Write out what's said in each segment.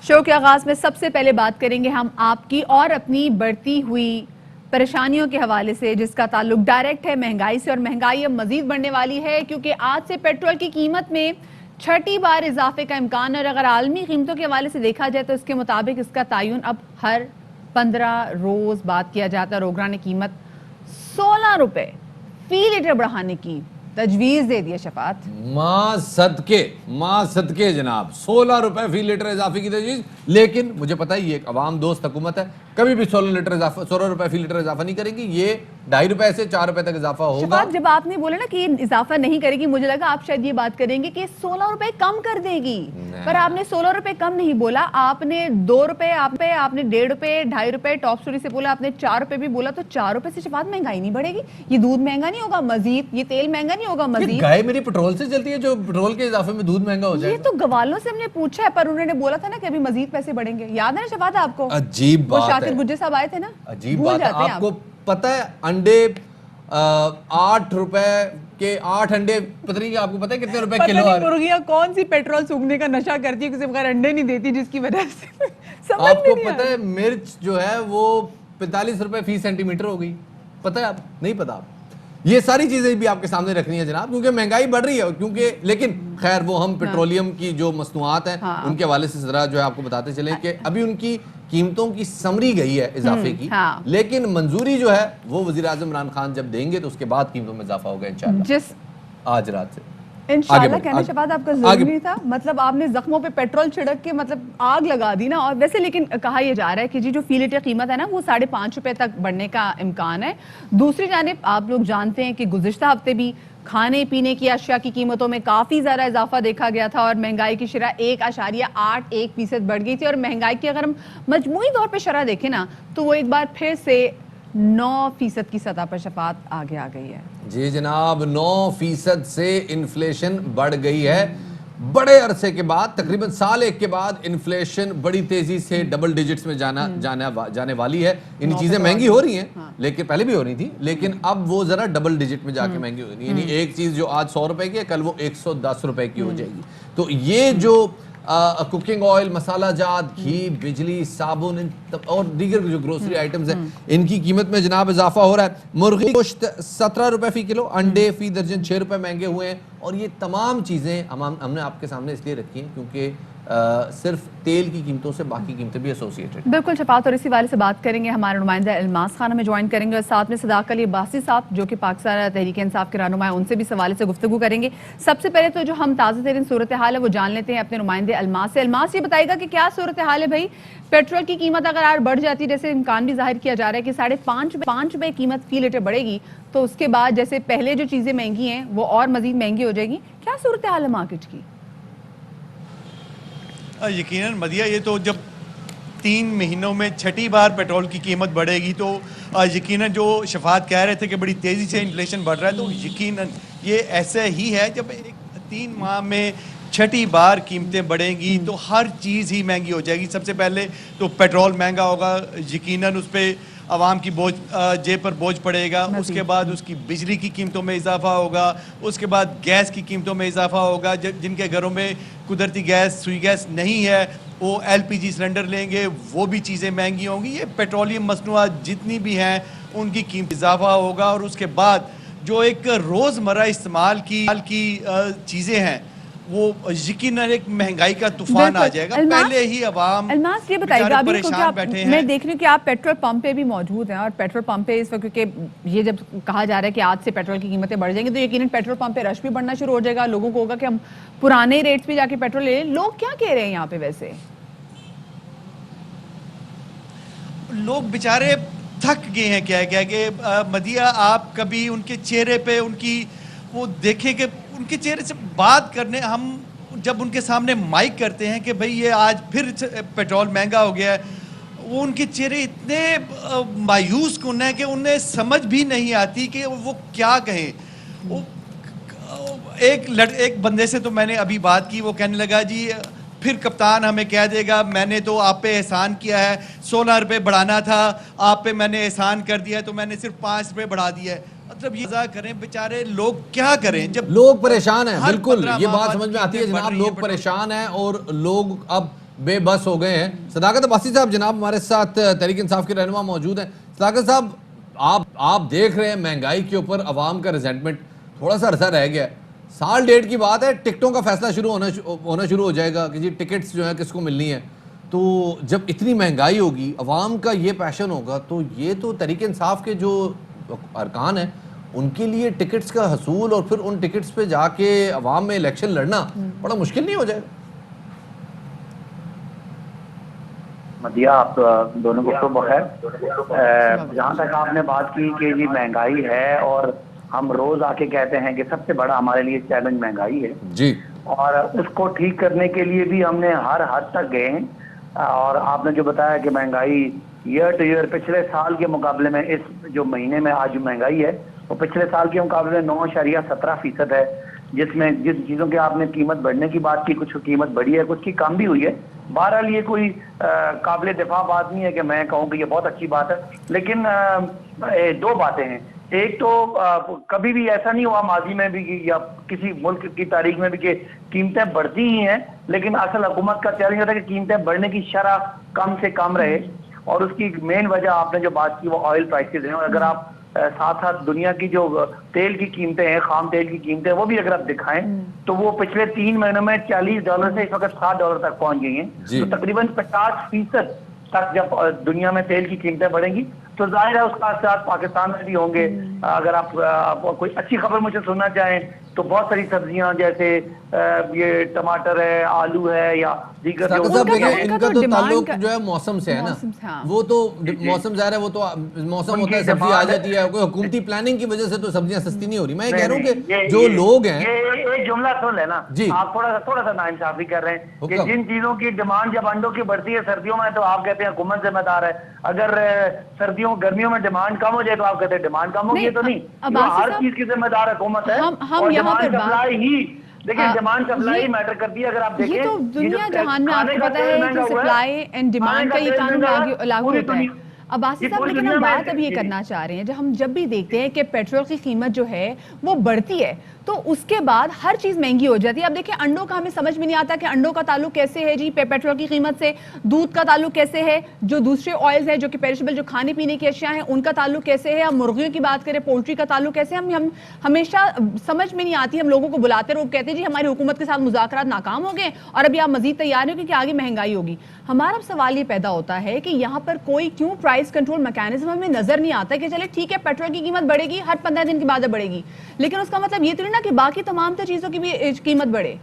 شو کے آغاز میں سب سے پہلے بات کریں گے ہم آپ کی اور اپنی بڑھتی ہوئی پریشانیوں کے حوالے سے، جس کا تعلق ڈائریکٹ ہے مہنگائی سے، اور مہنگائی اب مزید بڑھنے والی ہے کیونکہ آج سے پیٹرول کی قیمت میں چھٹی بار اضافے کا امکان ہے، اور اگر عالمی قیمتوں کے حوالے سے دیکھا جائے تو اس کے مطابق اس کا تعین اب ہر 15 روز بات کیا جاتا ہے۔ روگران قیمت 16 روپے فی لیٹر بڑھانے کی تجویز دے دی ہے شفاعت۔ ماں صدقے جناب 16 روپے فی لیٹر اضافے کی تجویز، لیکن مجھے پتا ہے یہ ایک عوام دوست حکومت ہے، کبھی بھی 16 روپے فی لیٹر اضافہ نہیں کرے گی، یہ 2.5 روپے سے 4 روپے تک اضافہ ہوگا۔ شفاعت جب آپ نے بولا نا کہ یہ اضافہ نہیں کرے گی، مجھے لگا آپ شاید یہ بات کریں گے کہ 16 روپے کم کر دے گی، پر آپ نے 16 روپے کم نہیں بولا، آپ نے 2 روپے، آپ نے 1.5 روپے 2.5 روپے ٹاپ سٹوری سے بولا، آپ نے 4 روپے بھی بولا، تو 4 روپے سے شفاعت مہنگائی نہیں بڑھے گی؟ یہ دودھ مہنگا نہیں ہوگا مزید؟ یہ تیل مہنگا نہیں ہوگا مزید؟ گائے میری پیٹرول سے چلتی ہے جو پیٹرول کے اضافے میں دودھ مہنگا ہو جائے یہ گا؟ تو گوالوں سے ہم نے پوچھا ہے، پر انہوں نے بولا تھا نا کہ ابھی مزید پیسے بڑھیں گے، یاد ہے نا شفاعت آپ کو؟ عجیب وہ بات شاکر ہے، گجر صاحب آئے تھے نا، عجیب بھول بات ہے۔ جاتے ہیں آپ کو پتہ ہے انڈے 8 روپے کے 8 انڈے، پتہ نہیں آپ کو پتہ ہے کتنے روپے پتہ کلو آ نہیں رہے ہیں؟ مرغیاں کون سی پیٹرول سوکھنے کا نشہ کرتی ہے کسی بغیر انڈے نہیں دیتی، جس کی وجہ سے سمجھ آپ میں کو نہیں آ پتہ رہا۔ ہے مرچ جو ہے وہ 45 روپے فی سینٹی میٹر ہو گئی، پتہ ہے؟ آپ نہیں پتہ؟ آپ یہ ساری چیزیں بھی آپ کے سامنے رکھنی ہے جناب، کیونکہ مہنگائی بڑھ رہی ہے، کیونکہ لیکن خیر وہ ہم پیٹرولیم کی جو مصنوعات ہیں ان کے حوالے سے ذرا جو ہے آپ کو بتاتے چلیں کہ ابھی ان کی قیمتوں کی سمری گئی ہے اضافے کی، لیکن منظوری جو ہے وہ وزیر اعظم عمران خان جب دیں گے تو اس کے بعد قیمتوں میں اضافہ ہوگا انشاءاللہ آج رات سے۔ انشاءاللہ کہنا شفاعت آپ کا ضروری نہیں تھا، مطلب آپ نے زخموں پہ پیٹرول چھڑک کے مطلب آگ لگا دی نا۔ اور ویسے لیکن کہا یہ جا رہا ہے کہ جو فی لیٹر قیمت ہے نا وہ 5.5 روپے تک بڑھنے کا امکان ہے۔ دوسری جانب آپ لوگ جانتے ہیں کہ گزشتہ ہفتے بھی کھانے پینے کی اشیاء کی قیمتوں میں کافی زیادہ اضافہ دیکھا گیا تھا، اور مہنگائی کی شرح 1.81% بڑھ گئی تھی، اور مہنگائی کی اگر ہم مجموعی طور پہ شرح دیکھیں نا تو وہ ایک بار پھر سے 9% کی سطح پر شفاعت آگے آ گئی ہے۔ جی جناب 9% سے انفلیشن بڑھ گئی ہے، بڑے عرصے کے بعد، تقریباً سال ایک کے بعد انفلیشن بڑی تیزی سے ڈبل ڈیجٹس میں جانے والی ہے۔ یعنی چیزیں مہنگی ہو رہی ہیں، لیکن پہلے بھی ہو رہی تھی، لیکن اب وہ ذرا ڈبل ڈیجٹ میں جا کے مہنگی ہو رہی ہے۔ یعنی ایک چیز جو آج 100 روپے کی ہے کل وہ 110 روپے کی ہو جائے گی۔ تو یہ جو کوکنگ آئل، مسالہ جات، گھی، بجلی، صابن اور دیگر جو گروسری آئٹمز ہیں ان کی قیمت میں جناب اضافہ ہو رہا ہے۔ مرغی گوشت 17 روپے فی کلو، انڈے فی درجن 6 روپے مہنگے ہوئے ہیں، اور یہ تمام چیزیں ہم نے آپ کے سامنے اس لیے رکھی ہیں کیونکہ صرف تیل کی قیمتوں سے باقی قیمتیں بھی ایسوسیٹڈ۔ بالکل شفاعت، اور اسی والے سے بات کریں گے ہمارے نمائندہ الماس خان ہمیں جوائن کریں گے، اور ساتھ میں صداقت علی عباسی صاحب جو کہ پاکستان تحریک انصاف کے رہنما ہیں، ان سے بھی اس حوالے سے گفتگو کریں گے۔ سب سے پہلے تو جو ہم تازہ ترین صورتحال ہے وہ جان لیتے ہیں اپنے نمائندے الماس سے۔ الماس یہ بتائے گا کہ کیا صورتحال ہے بھائی؟ پیٹرول کی قیمت اگر بڑھ جاتی ہے، جیسے امکان بھی ظاہر کیا جا رہا ہے کہ 5.5 روپے قیمت فی لیٹر بڑھے گی، تو اس کے بعد جیسے پہلے جو چیزیں مہنگی ہیں وہ اور مزید مہنگی ہو جائے گی، کیا صورتحال ہے مارکیٹ کی؟ یقیناً مدیہ، یہ تو جب 3 مہینوں میں چھٹی بار پیٹرول کی قیمت بڑھے گی تو یقیناً جو شفاعت کہہ رہے تھے کہ بڑی تیزی سے انفلیشن بڑھ رہا ہے، تو یقیناً یہ ایسا ہی ہے۔ جب 3 ماہ میں چھٹی بار قیمتیں بڑھیں گی تو ہر چیز ہی مہنگی ہو جائے گی۔ سب سے پہلے تو پیٹرول مہنگا ہوگا، یقیناً اس پہ عوام کی جیب پر بوجھ پڑے گا۔ اس کے بعد اس کی بجلی کی قیمتوں میں اضافہ ہوگا، اس کے بعد گیس کی قیمتوں میں اضافہ ہوگا۔ جن کے گھروں میں قدرتی گیس، سوئی گیس نہیں ہے، وہ LPG سلنڈر لیں گے، وہ بھی چیزیں مہنگی ہوں گی۔ یہ پیٹرولیم مصنوعات جتنی بھی ہیں ان کی قیمت اضافہ ہوگا، اور اس کے بعد جو ایک روزمرہ استعمال کی چیزیں ہیں وہ یقیناً ایک مہنگائی کا طوفان آ جائے گا۔ پہلے ہی عوام الماس یہ بتائے گا ابھی، پریشان بیٹھے ہیں۔ میں دیکھ رہی ہوں کہ آپ پیٹرول پمپ پہ بھی موجود ہیں، اور پیٹرول پمپ پہ اس وقت کیونکہ یہ جب کہا جا رہا ہے کہ آج سے پیٹرول کی قیمتیں بڑھ جائیں گی تو یقیناً پیٹرول پمپ پہ رش بھی بڑھنا شروع ہو جائے گا، لوگوں کو ہوگا کہ ہم پرانے ریٹس پہ جا کے پیٹرول لے لیں۔ لوگ کیا کہہ رہے ہیں یہاں پہ؟ ویسے لوگ بیچارے تھک گئے ہیں کہہ کہ مدیہ، آپ کبھی ان کے چہرے پہ ان کی وہ دیکھیں کہ ان کے چہرے سے بات کرنے، ہم جب ان کے سامنے مائک کرتے ہیں کہ بھئی یہ آج پھر پیٹرول مہنگا ہو گیا ہے، وہ ان کے چہرے اتنے مایوس کن ہیں کہ انہیں سمجھ بھی نہیں آتی کہ وہ کیا کہیں۔ ایک بندے سے تو میں نے ابھی بات کی، وہ کہنے لگا جی پھر کپتان ہمیں کہہ دے گا میں نے تو آپ پہ احسان کیا ہے، 16 روپے بڑھانا تھا، آپ پہ میں نے احسان کر دیا ہے تو میں نے صرف 5 روپے بڑھا دیا ہے۔ مطلب یہ کریں بیچارے لوگ کیا کریں جب لوگ پریشان ہیں۔ بالکل یہ بات سمجھ میں آتی ہے جناب، لوگ پریشان ہیں، اور لوگ اب بے بس ہو گئے ہیں. صداقت عباسی صاحب جناب ہمارے ساتھ تحریک انصاف کے رہنما موجود ہیں. صداقت صاحب آپ دیکھ رہے ہیں مہنگائی کے اوپر عوام کا ریزنٹمنٹ تھوڑا سا عرصہ رہ گیا ہے, سال ڈیڑھ کی بات ہے, ٹکٹوں کا فیصلہ ہونا شروع ہو جائے گا کہ جی ٹکٹس جو ہیں کس کو ملنی ہے. تو جب اتنی مہنگائی ہوگی, عوام کا یہ پیشن ہوگا, تو یہ تو تحریک انصاف کے جو ارکان ہیں ان کے لیے ٹکٹس کا حصول اور پھر ان ٹکٹس پہ جا کے عوام میں الیکشن لڑنا بڑا مشکل نہیں ہو جائے گا؟ مدیہ آپ دونوں کو بخیر. جہاں تک آپ نے بات کی کہ جی مہنگائی ہے اور ہم روز آ کے کہتے ہیں کہ سب سے بڑا ہمارے لیے چیلنج مہنگائی ہے جی, اور اس کو ٹھیک کرنے کے لیے بھی ہم نے ہر حد تک گئے ہیں. اور آپ نے جو بتایا کہ مہنگائی ایئر ٹو ایئر پچھلے سال کے مقابلے میں اس جو مہینے میں آج جو مہنگائی ہے وہ پچھلے سال کے مقابلے میں 9.17% ہے, جس میں جن چیزوں کی آپ نے قیمت بڑھنے کی بات کی, کچھ قیمت بڑھی ہے, کچھ کی کم بھی ہوئی ہے. بہرحال یہ کوئی قابل دفاع بات نہیں ہے کہ میں کہوں کہ یہ بہت اچھی بات ہے. لیکن دو باتیں ہیں. ایک تو کبھی بھی ایسا نہیں ہوا ماضی میں بھی یا کسی ملک کی تاریخ میں بھی کہ قیمتیں بڑھتی ہی ہیں, لیکن اصل حکومت کا چیلنج ہوتا ہے کہ قیمتیں بڑھنے کی شرح کم سے کم رہے. اور اس کی مین وجہ آپ نے جو بات کی وہ آئل پرائسز ہیں. اور اگر آپ ساتھ ساتھ دنیا کی جو تیل کی قیمتیں ہیں, خام تیل کی قیمتیں, وہ بھی اگر آپ دکھائیں تو وہ پچھلے 3 مہینوں میں $40 سے اس وقت $60 تک پہنچ گئی ہیں. تو تقریباً 50% تک جب دنیا میں تیل کی قیمتیں بڑھیں گی تو ظاہر ہے اس کا اثرات پاکستان میں بھی ہوں گے. اگر آپ کوئی اچھی خبر مجھے سننا چاہیں تو بہت ساری سبزیاں جیسے یہ ٹماٹر ہے, آلو ہے یا دیگر جو ان کا تو تعلق جو ہے موسم سے ہے نا, وہ تو موسم ظاہر ہے, وہ تو موسم ہوتا ہے, سبزی آ جاتی ہے. کوئی حکومتی پلاننگ کی وجہ سے تو سبزیاں سستی نہیں ہو رہی. میں یہ کہہ رہا ہوں کہ جو لوگ ہیں, یہ ایک جملہ سن لینا, آپ تھوڑا سا ناانصافی کر رہے ہیں کہ جن چیزوں کی ڈیمانڈ جب انڈوں کی بڑھتی ہے سردیوں میں تو آپ کہتے ہیں حکومت ذمہ دار ہے, اگر گرمیوں میں ڈیمانڈ کم ہو جائے تو آپ کہتے ہیں ڈیمانڈ کم ہوگی. تو نہیں, ہر چیز کی ذمہ دار حکومت ہے. اور ڈیمانڈ سپلائی ہی دیکھیں, ڈیمانڈ سپلائی میٹر کرتی ہے. اگر آپ دیکھیں یہ تو دنیا جہان میں آپ کو پتا ہے کہ سپلائی اینڈ ڈیمانڈ کا یہ قانون لاگو ہوتا ہے. عباسی صاحب لیکن ہم بات اب یہ کرنا چاہ رہے ہیں, جب بھی دیکھتے ہیں کہ پیٹرول کی قیمت جو ہے وہ بڑھتی ہے تو اس کے بعد ہر چیز مہنگی ہو جاتی ہے. اب دیکھیں انڈوں کا ہمیں سمجھ میں نہیں آتا کہ انڈوں کا تعلق کیسے ہے جی پیٹرول کی قیمت سے, دودھ کا تعلق کیسے ہے, جو دوسرے آئلز ہیں جو کہ پیرشبل جو کھانے پینے کی اشیاء ہیں ان کا تعلق کیسے ہے, ہم مرغیوں کی بات کریں پولٹری کا تعلق کیسے ہے. ہم ہمیشہ سمجھ میں نہیں آتی, ہم لوگوں کو بلاتے رہو کہتے ہیں جی ہماری حکومت کے ساتھ مذاکرات ناکام ہو گئے اور ابھی آپ مزید تیار ہیں کیونکہ آگے مہنگائی ہوگی. ہمارا سوال یہ پیدا ہوتا ہے کہ یہاں پر کوئی کیوں پرائس کنٹرول میکینزم ہمیں نظر نہیں آتا کہ چلے ٹھیک ہے پیٹرول کی قیمت بڑھے گی ہر 15 دن کے بعد بڑھے گی, لیکن اس کا مطلب یہ تو نہیں نا کہ باقی تمام تو چیزوں کی بھی قیمت بڑھے.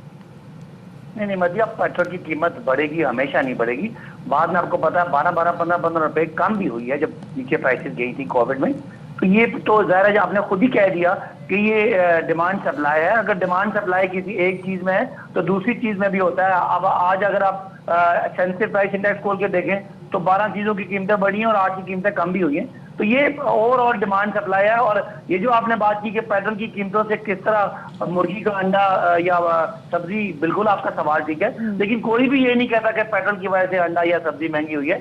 نہیں مطلب پیٹرول کی قیمت بڑھے گی, ہمیشہ نہیں بڑھے گی. بعد میں آپ کو پتا ہے 12-15 روپے کم بھی ہوئی ہے جب نیچے پرائسز گئی تھی کووڈ میں. تو یہ تو ظاہر ہے آپ نے خود ہی کہہ دیا کہ یہ ڈیمانڈ سپلائی ہے. اگر ڈیمانڈ سپلائی کسی ایک چیز میں ہے تو دوسری چیز میں بھی ہوتا ہے. اب آج اگر آپ سینسٹیو پرائس انڈیکس کھول کے دیکھیں تو 12 چیزوں کی قیمتیں بڑھی ہیں اور 8 کی قیمتیں کم بھی ہوئی ہیں. تو یہ اوور آل ڈیمانڈ سپلائی ہے. اور یہ جو آپ نے بات کی کہ پیٹرول کی قیمتوں سے کس طرح مرغی کا انڈا یا سبزی, بالکل آپ کا سوال ٹھیک ہے, لیکن کوئی بھی یہ نہیں کہتا کہ پیٹرول کی وجہ سے انڈا یا سبزی مہنگی ہوئی ہے.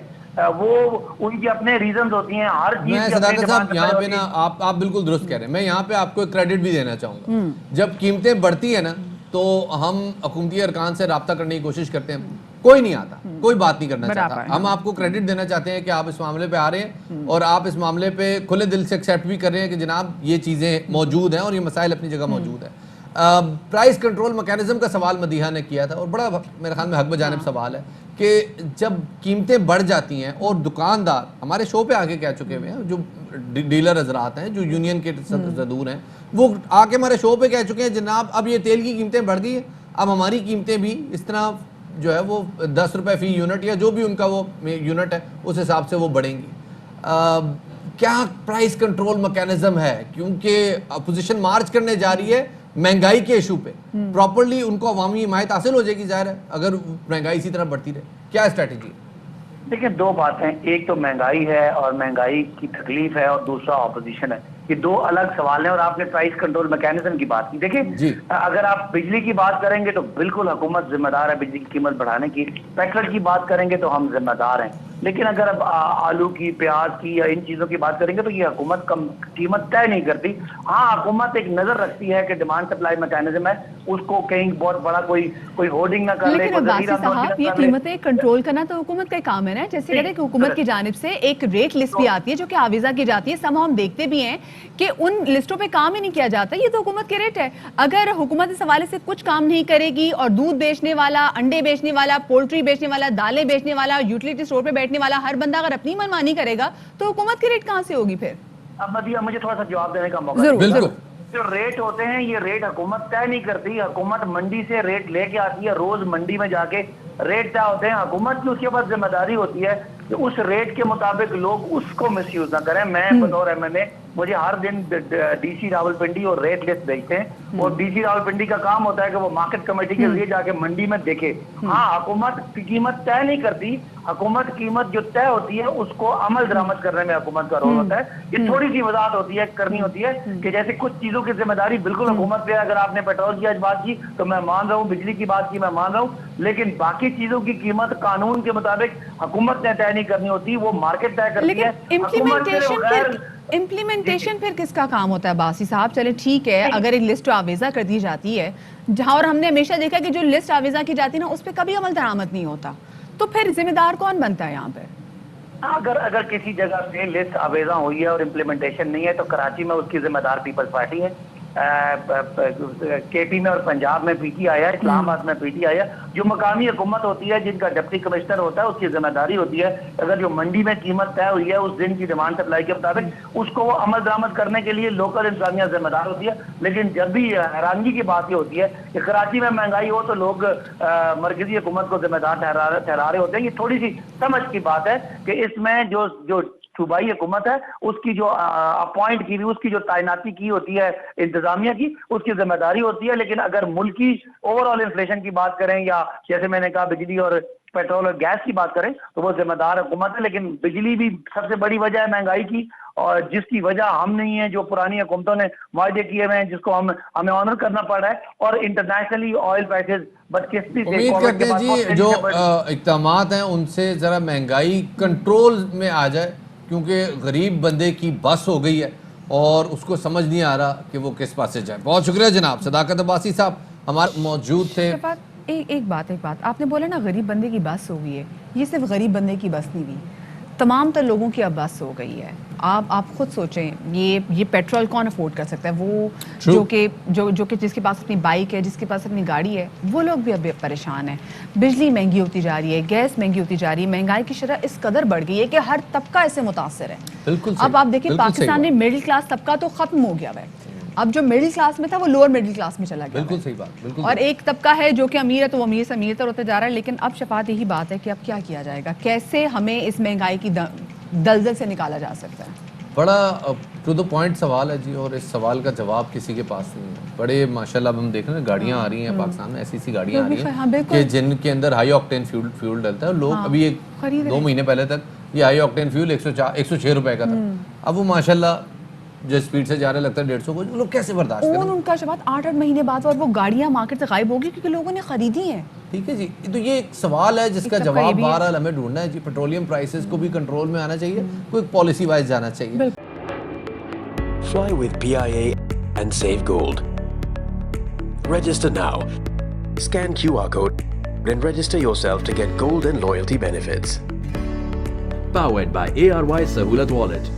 وہ ان کی اپنے ریزنز ہوتی ہیں ہر چیز. میں صداقت صاحب یہاں پہ نا آپ بالکل درست کہہ رہے ہیں. میں یہاں پہ آپ کو ایک کریڈٹ بھی دینا چاہوں گا. جب قیمتیں بڑھتی ہیں نا تو ہم حکومتی ارکان سے رابطہ کرنے کی کوشش کرتے ہیں, کوئی نہیں آتا, کوئی بات نہیں کرنا چاہتا. ہم آپ کو کریڈٹ دینا چاہتے ہیں کہ آپ اس معاملے پہ آ رہے ہیں اور آپ اس معاملے پہ کھلے دل سے ایکسیپٹ بھی کر رہے ہیں کہ جناب یہ چیزیں موجود ہیں اور یہ مسائل اپنی جگہ موجود ہیں. پرائس کنٹرول میکینزم کا سوال مدیحہ نے کیا تھا اور بڑا میرے خیال میں حق بجانب سوال ہے کہ جب قیمتیں بڑھ جاتی ہیں اور دکاندار ہمارے شو پہ آگے کہہ چکے ہوئے ہیں, جو ڈیلر حضرات ہیں جو یونین کے صدور ہیں, وہ آ کے ہمارے شو پہ کہہ چکے ہیں جناب اب یہ تیل کی قیمتیں بڑھ گئی ہیں, اب ہماری قیمتیں بھی اس طرح جو ہے وہ 10 روپے فی یونٹ یا جو بھی ان کا وہ یونٹ ہے اس حساب سے وہ بڑھیں گی. کیا پرائس کنٹرول میکینزم ہے, کیونکہ اپوزیشن مارچ کرنے جا رہی ہے مہنگائی کے ایشو پہ, پراپرلی ان کو عوامی حمایت حاصل ہو جائے گی ظاہر ہے اگر مہنگائی اسی طرح بڑھتی رہے. کیا اسٹریٹجی ہے؟ دیکھیں دو باتیں, ایک تو مہنگائی ہے اور مہنگائی کی تکلیف ہے اور دوسرا اپوزیشن ہے. یہ دو الگ سوال ہیں. اور آپ نے پرائس کنٹرول میکینزم کی بات کی, دیکھیں اگر آپ بجلی کی بات کریں گے تو بالکل حکومت ذمہ دار ہے بجلی کی قیمت بڑھانے کی. پیٹرول کی بات کریں گے تو ہم ذمہ دار ہیں. لیکن اگر اب آلو کی, پیاز کی یا ان چیزوں کی بات کریں گے تو یہ حکومت کم قیمت طے نہیں کرتی. ہاں حکومت ایک نظر رکھتی ہے کہ ڈیمانڈ سپلائی میکینزم ہے, اس کو کہیں بہت بڑا کوئی ہولڈنگ نہ کر لے. لیکن عباسی صاحب یہ قیمتیں کنٹرول کرنا تو حکومت کا کام ہے نا. جیسے کہتے ہیں کہ حکومت کی جانب سے ایک ریٹ لسٹ بھی آتی ہے جو کہ آویزہ کی جاتی ہے. سم ہم دیکھتے بھی ہیں کہ ان لسٹوں پہ کام ہی نہیں کیا جاتا. یہ تو حکومت کے ریٹ ہے. اگر حکومت اس حوالے سے کچھ کام نہیں کرے گی اور دودھ بیچنے والا, انڈے بیچنے والا, پولٹری بیچنے والا, دالیں بیچنے والا, یوٹیلیٹی اسٹور پہ بیٹھنے والا ہر بندہ اگر اپنی منمانی کرے گا تو حکومت کے ریٹ کہاں سے ہوگی پھر؟ اب مجھے تھوڑا سا جواب دینے کا موقع ضرور. بالکل. جو ریٹ ہوتے ہیں یہ ریٹ حکومت طے نہیں کرتی. حکومت منڈی سے ریٹ لے کے آتی ہے, روز منڈی میں جا کے ریٹ طے ہوتے ہیں. حکومت کی اس کے بعد ذمہ داری ہوتی ہے کہ اس ریٹ کے مطابق لوگ اس کو مس یوز نہ کریں. میں بطور ایم این اے مجھے ہر دن ڈی سی راولپنڈی اور ریٹ لسٹ بھیجتے ہیں, اور ڈی سی راولپنڈی کا کام ہوتا ہے کہ وہ مارکیٹ کمیٹی کے ذریعے جا کے منڈی میں دیکھے. ہاں حکومت قیمت طے نہیں کرتی. حکومت قیمت جو طے ہوتی ہے اس کو عمل درآمد کرنے میں حکومت کا رول ہوتا ہے. یہ تھوڑی سی وضاحت ہوتی ہے, کرنی ہوتی ہے کہ جیسے کچھ چیزوں کی ذمہ داری بالکل حکومت پہ. اگر آپ نے پیٹرول کی آج بات کی تو میں مان رہا ہوں, بجلی کی بات کی میں مان رہا ہوں, لیکن باقی چیزوں کی قیمت قانون کے مطابق حکومت نے طے نہیں کرنی ہوتی, وہ مارکیٹ طے کرتی ہے. امپلیمنٹیشن پھر کس کا کام ہوتا ہے باسی صاحب؟ چلے ٹھیک ہے, اگر ایک لسٹ آویزہ کر دی جاتی ہے جہاں, اور ہم نے ہمیشہ دیکھا کہ جو لسٹ آویزہ کی جاتی ہے نا اس پہ کبھی عمل درآمد نہیں ہوتا, تو پھر ذمہ دار کون بنتا ہے یہاں پہ؟ اگر کسی جگہ سے لسٹ آویزاں ہوئی ہے اور امپلیمنٹیشن نہیں ہے تو کراچی میں اس کی ذمہ دار پیپلز پارٹی ہے, کے پی میں اور پنجاب میں پی ٹی آئی ہے, اسلام آباد میں پی ٹی آئی ہے. جو مقامی حکومت ہوتی ہے جن کا ڈپٹی کمشنر ہوتا ہے اس کی ذمہ داری ہوتی ہے اگر جو منڈی میں قیمت طے ہوئی ہے اس دن کی ڈیمانڈ سپلائی کے مطابق اس کو وہ عمل درآمد کرنے کے لیے لوکل انتظامیہ ذمہ دار ہوتی ہے. لیکن جب بھی حیرانگی کی بات یہ ہوتی ہے کہ کراچی میں مہنگائی ہو تو لوگ مرکزی حکومت کو ذمہ دار ٹھہرا رہے ہوتے ہیں. یہ تھوڑی سی سمجھ کی بات ہے کہ اس میں جو صوبائی حکومت ہے اس کی جو اپوائنٹ کی ہوئی, اس کی جو تعیناتی کی ہوتی ہے انتظامیہ کی, اس کی ذمہ داری ہوتی ہے. لیکن اگر ملکی اوور آل انفلیشن کی بات کریں یا جیسے میں نے کہا بجلی اور پیٹرول اور گیس کی بات کریں تو وہ ذمہ دار حکومت ہے. لیکن بجلی بھی سب سے بڑی وجہ ہے مہنگائی کی, اور جس کی وجہ ہم نہیں ہیں, جو پرانی حکومتوں نے معاہدے کیے ہوئے ہیں جس کو ہمیں آنر کرنا پڑ رہا ہے. اور انٹرنیشنلی آئل پرائسز بدقسمتی سے امید کرتے ہیں جی جو اقدامات ہیں ان سے ذرا مہنگائی کنٹرول میں آ جائے, کیونکہ غریب بندے کی بس ہو گئی ہے اور اس کو سمجھ نہیں آ رہا کہ وہ کس پاس سے جائے. بہت شکریہ جناب. صداقت عباسی صاحب ہمارے موجود تھے. ایک بات آپ نے بولا نا غریب بندے کی بس ہو گئی ہے. یہ صرف غریب بندے کی بس نہیں ہوئی, تمام تر لوگوں کی اب بس ہو گئی ہے. آپ خود سوچیں, یہ پیٹرول کون افورڈ کر سکتا ہے؟ وہ جو کہ جس کے پاس اپنی بائک ہے, جس کے پاس اپنی گاڑی ہے, وہ لوگ بھی اب پریشان ہیں. بجلی مہنگی ہوتی جا رہی ہے, گیس مہنگی ہوتی جا رہی ہے, مہنگائی کی شرح اس قدر بڑھ گئی ہے کہ ہر طبقہ اس سے متاثر ہے. اب آپ دیکھیں پاکستان میں مڈل کلاس طبقہ تو ختم ہو گیا ہے. اب جو مڈل کلاس میں تھا وہ لوور مڈل کلاس میں چلا گیا. بالکل صحیح بات. اور ایک طبقہ ہے جو کہ امیر ہے تو وہ امیر سے امیر تر ہوتا جا رہا ہے. لیکن اب شفاعت یہی بات ہے کہ اب کیا کیا جائے گا, کیسے ہمیں اس مہنگائی کی دلدل سے نکالا جا سکتا ہے؟ بڑا ٹو دا پوائنٹ سوال ہے جی, اور اس سوال کا جواب کسی کے پاس نہیں ہے. بڑے ماشاءاللہ اب ہم دیکھ رہے ہیں گاڑیاں آ رہی ہیں پاکستان میں, ایسی گاڑیاں آ رہی ہیں کہ جن کے اندر ہائی آکٹین فیول ڈلتا ہے. لوگ ابھی 2 مہینے پہلے تک یہ ہائی آکٹین فیول 106 روپے کا تھا, اب وہ ماشاءاللہ جو اسپیڈ سے جا رہا لگتا ہے 150 کو, لوگ کیسے برداشت کریں؟ ان کا شفاعت 8 مہینے بعد اور وہ گاڑیاں مارکیٹ سے غائب ہوگی کیونکہ لوگوں نے خریدی ہیں. ٹھیک ہے جی, تو یہ ایک سوال ہے جس کا جواب بہرحال ہمیں ڈھونڈنا ہے جی. پیٹرولیم پرائسز کو بھی کنٹرول میں آنا چاہیے, کوئی پالیسی وائز جانا چاہیے. Fly with PIA and save gold. Register now. Scan QR code and register yourself to get gold and loyalty benefits. Powered by ARY Sahulat Wallet.